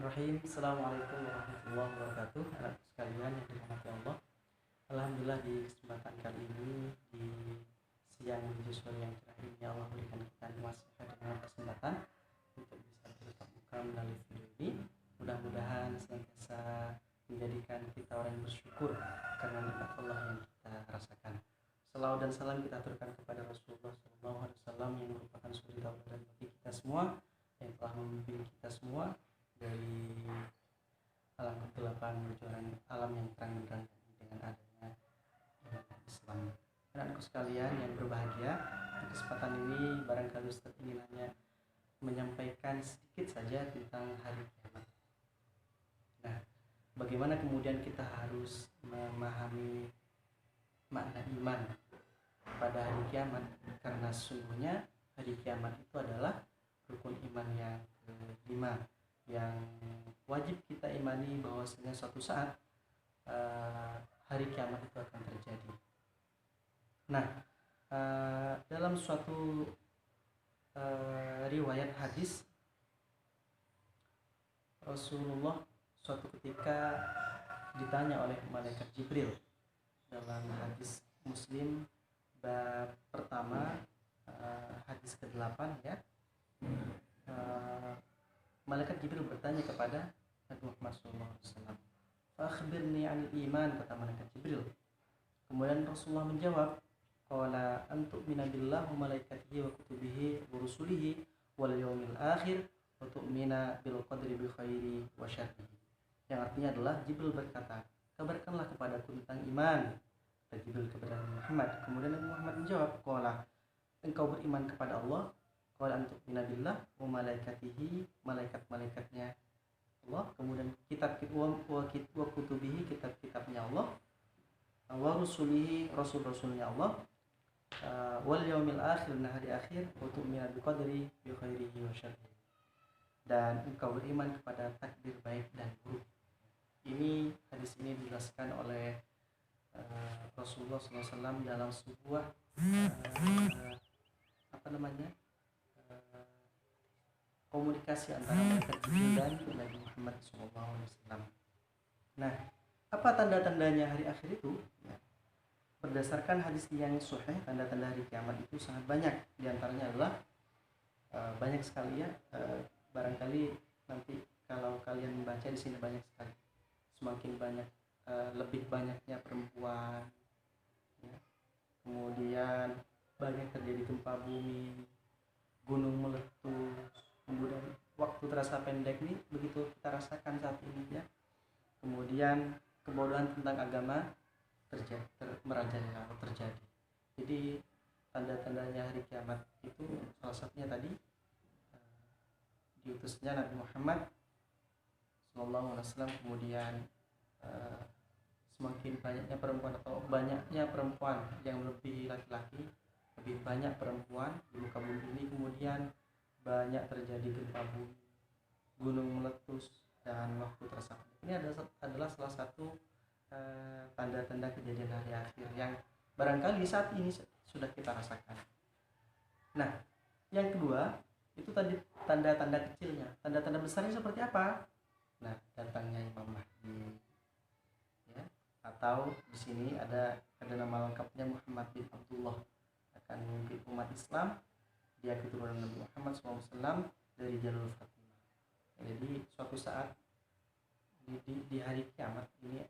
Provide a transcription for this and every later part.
Bismillahirrahmanirrahim. Assalamualaikum warahmatullahi wabarakatuh. Anak sekalian yang dirahmati Allah. Alhamdulillah di kesempatan kali ini di siang menuju sore yang cerah ini Allah berikan kita masih dengan kesempatan untuk bisa bertatap muka melalui video ini. Mudah-mudahan senantiasa menjadikan kita orang yang bersyukur karena nikmat Allah yang kita rasakan. Salawat dan salam kita aturkan kepada Rasulullah SAW yang merupakan suri tauladan bagi kita semua, yang telah memimpin kita semua dari alam kegelapan menuju alam yang terang benderang dengan adanya Islam. Anak-anakku sekalian yang berbahagia, di kesempatan ini barangkali Ustaz ingin hanya menyampaikan sedikit saja tentang hari kiamat. Nah, bagaimana kemudian kita harus memahami makna iman pada hari kiamat, karena sesungguhnya hari kiamat itu adalah rukun iman yang kelima yang wajib kita imani bahwasanya suatu saat hari kiamat itu akan terjadi. Nah, dalam suatu riwayat hadis, Rasulullah suatu ketika ditanya oleh malaikat Jibril dalam hadis Muslim bab pertama, hadis ke-8 ya. Malaikat Jibril bertanya kepada Nabi Muhammad SAW, "Fakhbirni 'anil iman," kata malaikat Jibril. Kemudian Rasulullah menjawab, "Qala antu'mina billahi wa malaikatihi wa kutubihi wa rusulihi wal yawmil akhir wa tu'mina bil qadri bi khairi wa syarrihi." Yang artinya adalah Jibril berkata, "Kabarkanlah kepadaku tentang iman," kata Jibril kepada Muhammad. Kemudian Nabi Muhammad menjawab, "Qala, engkau beriman kepada Allah, qala antu'mina billah wa malaikatihi, malaikat-malaikatnya Allah, kemudian wa kutubihi, kitab-kitabnya Allah, wa rusulihi, rasul-rasulnya Allah, wal yaumil akhir, dan hari akhir, wa tu'mina bi qadri bi khairihi wa syarrihi, dan engkau beriman kepada takdir baik dan buruk." Ini hadis ini dijelaskan oleh Rasulullah SAW dalam sebuah komunikasi antara malaikat Jibril dan Nabi Muhammad SAW. Nah, apa tanda-tandanya hari akhir itu? Ya, berdasarkan hadis yang sahih, tanda-tanda hari kiamat itu sangat banyak. Di antaranya adalah banyak sekali ya. Barangkali nanti kalau kalian membaca di sini banyak sekali. Semakin banyak, lebih banyaknya perempuan. Ya. Kemudian banyak terjadi gempa bumi, gunung meletus, kemudian waktu terasa pendek nih, begitu kita rasakan saat ini ya. Kemudian kebodohan tentang agama merajalela terjadi. Jadi tanda-tandanya hari kiamat itu salah satunya tadi diutusnya Nabi Muhammad SAW, kemudian semakin banyaknya perempuan atau banyaknya perempuan yang lebih laki-laki, lebih banyak perempuan di muka bumi ini, kemudian banyak terjadi gempa bumi, gunung meletus, dan waktu terasa. Ini adalah salah satu tanda-tanda kejadian hari akhir yang barangkali saat ini sudah kita rasakan. Nah, yang kedua itu tadi tanda-tanda kecilnya. Tanda-tanda besarnya seperti apa? Nah, datangnya Imam Mahdi, ya, atau di sini ada nama lengkapnya Muhammad bin Abdullah, akan memimpin umat Islam. Dia keturunan Nabi Muhammad SAW dari jalur Fatimah. Jadi suatu saat di hari kiamat ini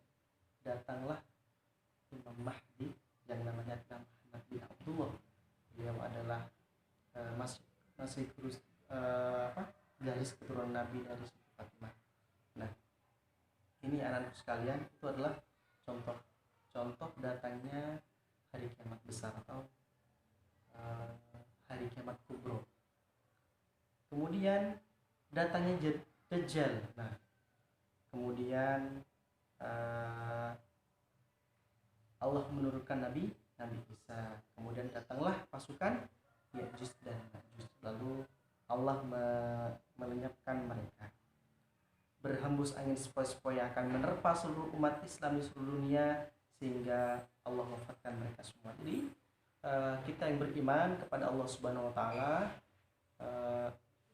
datanglah Imam Mahdi yang namanya Muhammad bin Abdullah. Beliau adalah masih garis keturunan Nabi dari Siti Fatimah. Nah, ini anak-anak sekalian, itu adalah contoh datangnya hari kiamat besar atau hari kiamat kubro. Kemudian datangnya Dajjal. Nah, kemudian Allah menurunkan Nabi Isa. Kemudian datanglah pasukan Ya'juj dan Ma'juj. Lalu Allah melenyapkan mereka. Berhembus angin sepoi-sepoi yang akan menerpa seluruh umat Islam di seluruh dunia, sehingga Allah wafatkan mereka semua. Jadi kita yang beriman kepada Allah Subhanahu wa taala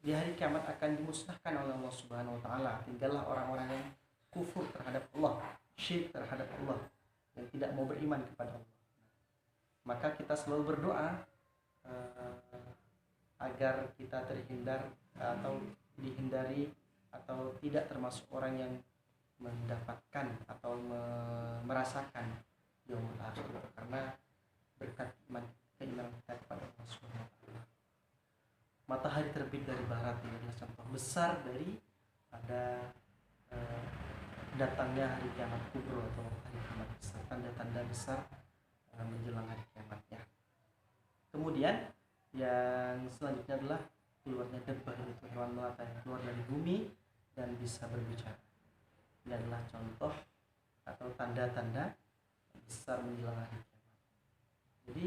di hari kiamat akan dimusnahkan oleh Allah Subhanahu wa taala. Tinggallah orang-orang yang kufur terhadap Allah, syirik terhadap Allah, yang tidak mau beriman kepada Allah. Maka kita selalu berdoa agar kita terhindar atau dihindari atau tidak termasuk orang yang mendapatkan atau merasakan yaumul akhir, karena berkat keimanan kita kepada Allah Subhanahu wa taala. Matahari terbit dari barat ini adalah contoh besar dari pada datangnya hari kiamat kubro atau hari kiamat besar, tanda-tanda besar menjelang hari kiamatnya. Kemudian yang selanjutnya adalah keluarnya debbah, yaitu hewan melata yang keluar dari bumi dan bisa berbicara. Ini adalah contoh atau tanda-tanda besar menjelang hari kiamat. Jadi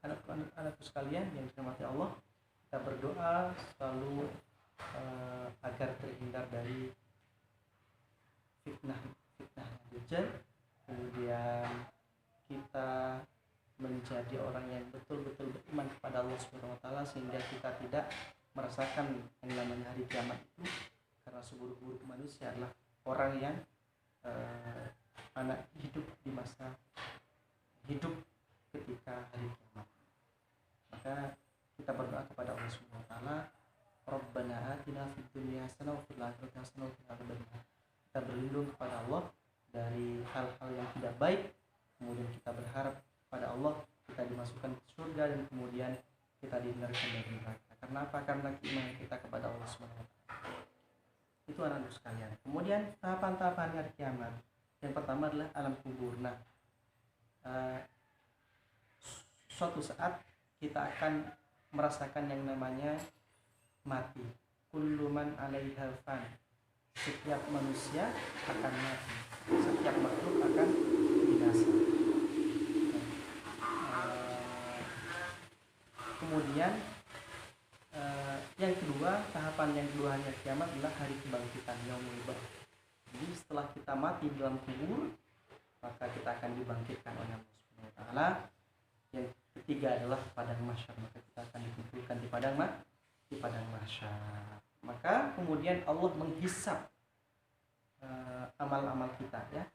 anak-anakku sekalian yang dirahmati Allah, kita berdoa selalu agar terhindar dari fitnah Dajjal. Kemudian kita menjadi orang yang betul-betul beriman kepada Allah Subhanahu wa taala, sehingga kita tidak merasakan yang namanya hari kiamat itu, karena seburuk-buruk manusia adalah orang yang anak hidup di masa hidup ketika hari kiamat. Maka kita berdoa kepada Allah Subhanahu wa taala, Rabbana atina fid dunya hasanah wa fil akhirati hasanah wa qina adzabannar. Kita berlindung kepada Allah dari hal-hal yang tidak baik, kemudian kita berharap kepada Allah kita dimasukkan ke surga, dan kemudian kita dihindarkan dari neraka. Karena apa? Karena keimanan kita kepada Allah Subhanahu wa taala. Itu anak-anak sekalian. Kemudian tahapan-tahapan hari kiamat. Yang pertama adalah alam kubur. Nah, suatu saat kita akan merasakan yang namanya mati. Kullu man 'alaiha fan. Setiap manusia akan mati. Setiap makhluk akan binasa. Kemudian yang kedua, tahapan yang kedua hari kiamat adalah hari kebangkitan, yaumul ba'ts. Jadi setelah kita mati di dalam kubur, maka kita akan dibangkitkan oleh Allah Subhanahu wa taala. Yang ketiga adalah padang mahsyar, maka kita akan dikumpulkan di padang mahsyar. Maka kemudian Allah menghisap amal-amal kita, ya,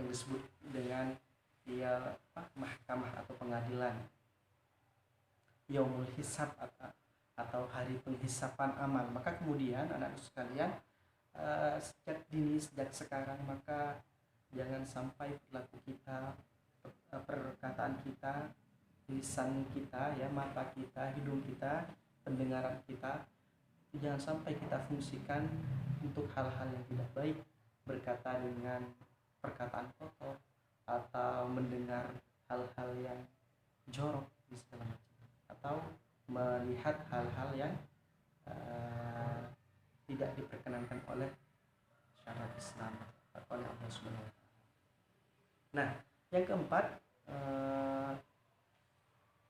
yang disebut dengan mahkamah atau pengadilan, yaumul hisab atau hari penghisapan amal. Maka kemudian anak-anak sekalian, sejak sekarang maka jangan sampai perilaku kita, perkataan kita, lisan kita, ya, mata kita, hidung kita, pendengaran kita, jangan sampai kita fungsikan untuk hal-hal yang tidak baik, berkata dengan perkataan kotor atau mendengar hal-hal yang jorok di segala macam, atau melihat hal-hal yang tidak diperkenankan oleh syariat Islam atau oleh Allah Subhanahu wa taala. Nah, yang keempat,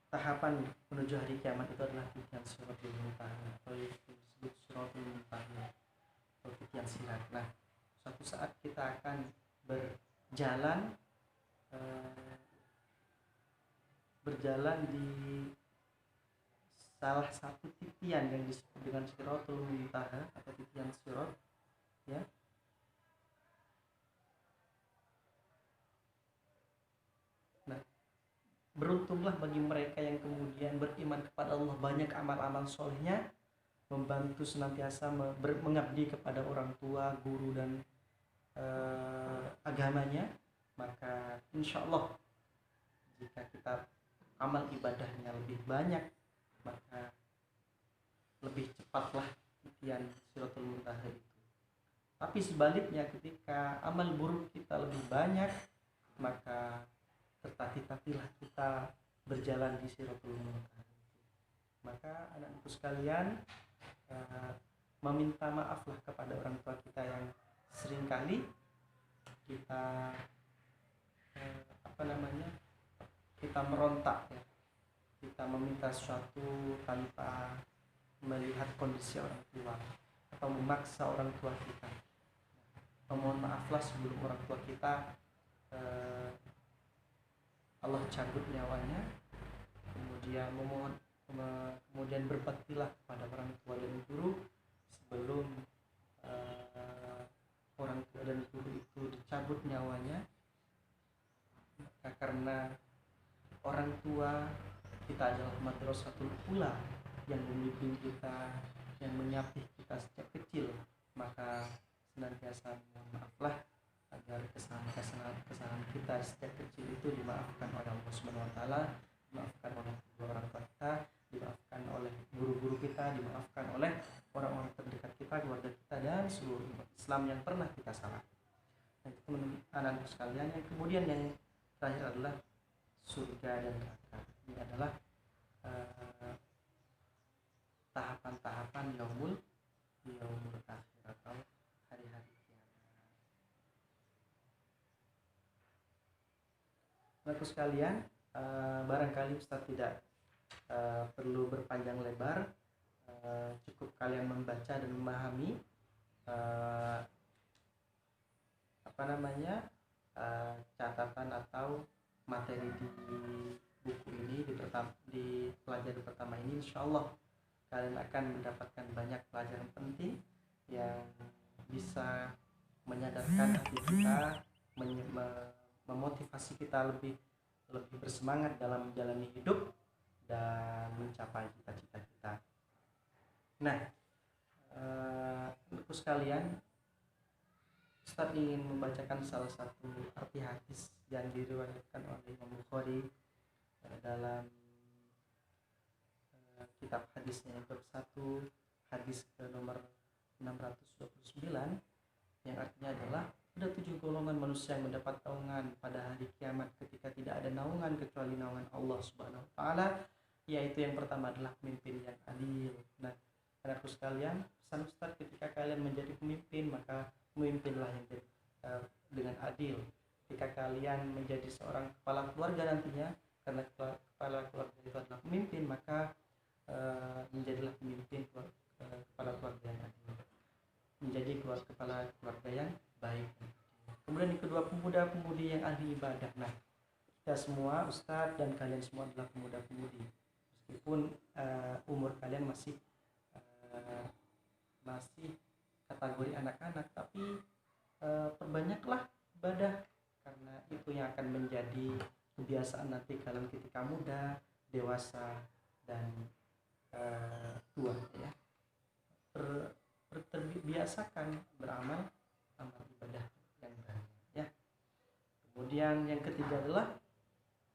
tahapan menuju hari kiamat itu adalah titian siratul muntaha, atau disebut siratul muntaha atau titian sirat. Nah, suatu saat kita akan berjalan di salah satu titian yang disebut dengan siratul muntaha atau titian sirat, ya. Nah, beruntunglah bagi mereka yang kemudian beriman kepada Allah, banyak amal-amal solehnya, membantu senantiasa mengabdi kepada orang tua, guru, dan agamanya. Maka insya Allah jika kita amal ibadahnya lebih banyak, maka lebih cepatlah titian siratul muntaha itu. Tapi sebaliknya, ketika amal buruk kita lebih banyak, maka tertatih-tatihlah kita berjalan di siratul muntaha. Maka anak-anakku sekalian, meminta maaflah kepada orang tua kita yang seringkali kita kita merontak, ya, kita meminta sesuatu tanpa melihat kondisi orang tua atau memaksa orang tua kita. Memohon maaflah sebelum orang tua kita Allah cabut nyawanya, kemudian memohon kemudian berbaktilah kepada orang tua dan guru sebelum orang tua dan guru itu dicabut nyawanya. Karena orang tua kita adalah madrasatul ula yang membimbing kita, yang menyapih kita sejak kecil, maka senantiasa mohon maaflah agar kesalahan kita sejak kecil itu dimaafkan oleh Allah Subhanahu wa taala, dimaafkan oleh orang tua kita, dimaafkan oleh guru-guru kita, dimaafkan oleh orang-orang terdekat kita, keluarga kita, dan seluruh umat Islam yang pernah kita salah. Nah, teman-teman anak sekalian, yang kemudian yang terakhir adalah surga dan neraka. Ini adalah tahapan-tahapan yaumul akhir atau hari-hari kiamat. Bapak sekalian, barangkali Ustaz tidak perlu berpanjang lebar, cukup kalian membaca dan memahami catatan atau materi di buku ini, di pelajaran pertama ini. Insyaallah kalian akan mendapatkan banyak pelajaran penting yang bisa menyadarkan hati kita, memotivasi kita lebih bersemangat dalam menjalani hidup dan mencapai cita-cita kita. Nah, untuk sekalian, Ustaz ingin membacakan salah satu arti hadis yang diriwayatkan oleh Imam Bukhari dalam kitab hadisnya yang bab 1, hadis ke nomor 629, yang artinya adalah ada 7 golongan manusia yang mendapat naungan pada hari kiamat ketika tidak ada naungan kecuali naungan Allah Subhanahu wa taala, yaitu yang pertama adalah pemimpin yang adil. Nah, anakku sekalian, pesan Ustaz, ketika kalian menjadi pemimpin, maka pemimpinlah yang dengan adil. Ketika kalian menjadi seorang kepala keluarga nantinya, karena kepala keluarga itu adalah pemimpin, maka menjadilah pemimpin kepala keluarga yang adil, menjadi kepala keluarga yang baik. Kemudian yang kedua, pemuda-pemudi yang ahli ibadah. Nah, kita semua, Ustadz dan kalian semua adalah pemuda-pemudi, meskipun umur kalian masih kategori anak-anak, tapi perbanyaklah ibadah, karena itu yang akan menjadi kebiasaan nanti kalian ketika muda, dewasa, dan tua, ya. Terbiasakan beramal amal ibadah yang banyak, ya. Kemudian yang ketiga adalah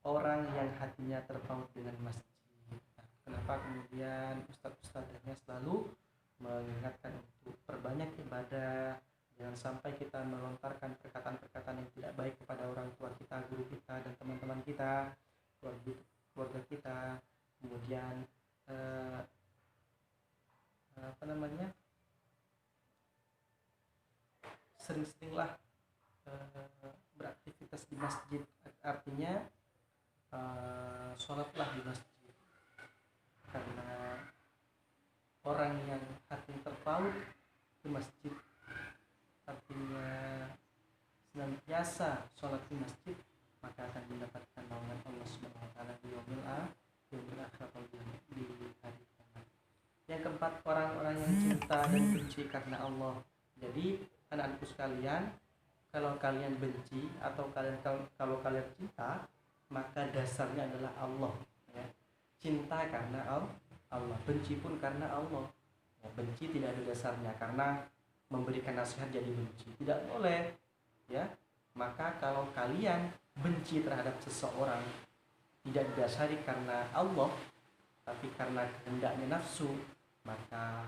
orang yang hatinya terpaut dengan masjid. Nah, kenapa kemudian ustaz-ustaznya selalu mengingatkan untuk perbanyak ibadah, jangan sampai kita melontarkan perkataan-perkataan yang tidak baik kepada orang tua kita, guru kita, dan teman-teman kita, keluarga kita. Kemudian sering-seringlah beraktivitas di masjid, artinya sholatlah di masjid, karena orang yang hati terpaut di masjid, artinya senantiasa sholat di masjid, maka akan mendapatkan naungan Allah Subhanahu wa taala di yaumil akhir atau di hari kiamat. Yang keempat, orang-orang yang cinta dan benci karena Allah. Jadi anak-anakku sekalian, kalau kalian benci atau kalau kalian cinta, maka dasarnya adalah Allah, ya. Cinta karena Allah, benci pun karena Allah. Ya, benci tidak ada dasarnya karena memberikan nasihat jadi benci, tidak boleh, ya. Maka kalau kalian benci terhadap seseorang tidak didasari karena Allah, tapi karena kehendaknya nafsu, maka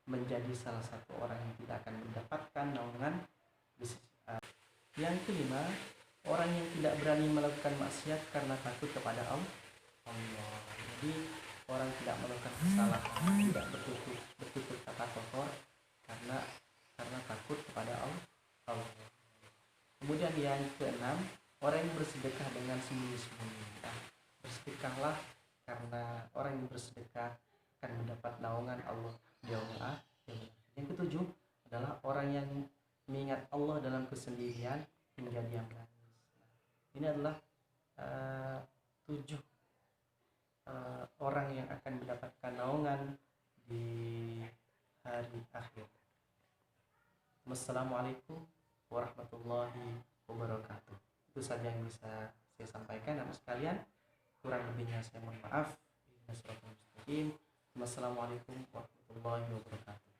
menjadi salah satu orang yang tidak akan mendapatkan naungan di sisi Allah. Yang kelima, orang yang tidak berani melakukan maksiat karena takut kepada Allah. Jadi orang tidak melakukan kesalahan, tidak bertutur kata kotor karena takut kepada Allah. Kemudian yang keenam, orang yang bersedekah dengan sembunyi-sembunyi. Bersedekahlah, karena orang yang bersedekah akan mendapat naungan Allah di yaumil akhir. Yang ketujuh adalah orang yang mengingat Allah dalam kesendirian hingga diam nangis. Ini adalah 7 Wassalamualaikum warahmatullahi wabarakatuh. Itu saja yang bisa saya sampaikan anak sekalian. Kurang lebihnya saya mohon maaf. Wassalamualaikum warahmatullahi wabarakatuh.